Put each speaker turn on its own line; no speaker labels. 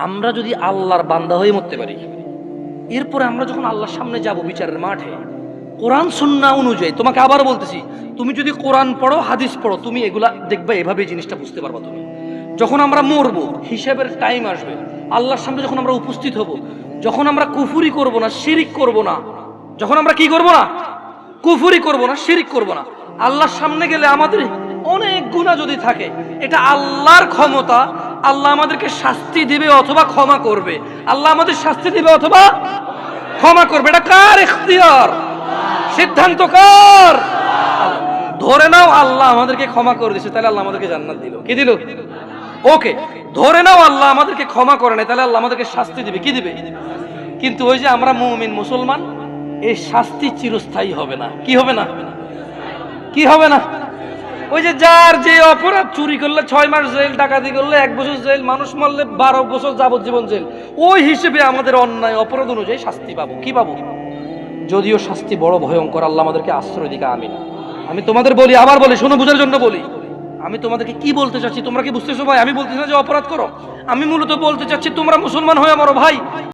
আমরা যদি আল্লাহর বান্দা হয়ে মরতে পারি, এরপরে আমরা যখন আল্লাহর সামনে যাব বিচারের মাঠে, কোরআন সুন্নাহ অনুযায়ী, তোমাকে আবার বলতেছি, তুমি যদি কোরআন পড়ো, হাদিস পড়ো, তুমি এগুলা দেখবে, এভাবে জিনিসটা বুঝতে পারবা। তুমি যখন আমরা মরবো, হিসাবের টাইম আসবে, আল্লাহর সামনে যখন আমরা উপস্থিত হব, যখন আমরা কুফরি করব না, শিরিক করব না, যখন আমরা কি করব না, কুফরি করব না, শিরিক করব না, আল্লাহর সামনে গেলে আমাদের অনেক গুনাহ যদি থাকে, এটা আল্লাহর ক্ষমতা। আল্লাহ আমাদেরকে শাস্তি দিবে অথবা ক্ষমা করবে। আল্লাহ আমাদের শাস্তি দিবে অথবা ক্ষমা করবে। এটা কার ইখতিয়ার? সিদ্ধান্ত কার? ধরে নাও আল্লাহ আমাদেরকে ক্ষমা করে দিয়েছে, তাহলে আল্লাহ আমাদেরকে জান্নাত দিল। কি দিল? ওকে, ধরে নাও আল্লাহ আমাদেরকে ক্ষমা করে নাই, তাহলে আল্লাহ আমাদেরকে শাস্তি দিবে। কি দিবে? কিন্তু ওই যে আমরা মুমিন মুসলমান, এই শাস্তি চিরস্থায়ী হবে না। কি হবে না? কি হবে না? ওই যে যার যে অপরাধ, চুরি করলে 6 মাস জেল, ডাকাতি করলে 1 বছর জেল, মানুষ মারলে 12 বছর যাবজ্জীবন জেল, ওই হিসেবে আমাদের অন্যায় অপরাধ অনুযায়ী শাস্তি পাবো। কি পাবো? যদিও শাস্তি বড় ভয়ঙ্কর, আল্লাহ আমাদেরকে আশ্রয় দিকে। আমিন। আমি তোমাদের বলি, আবার বলি, শোনো, বুঝার জন্য বলি, আমি তোমাদেরকে কি বলতে চাচ্ছি তোমরা কি বুঝতেছো ভাই? আমি বলতেছি না যে অপরাধ করো, আমি মূলত বলতে চাচ্ছি তোমরা মুসলমান হয়ে মরো ভাই।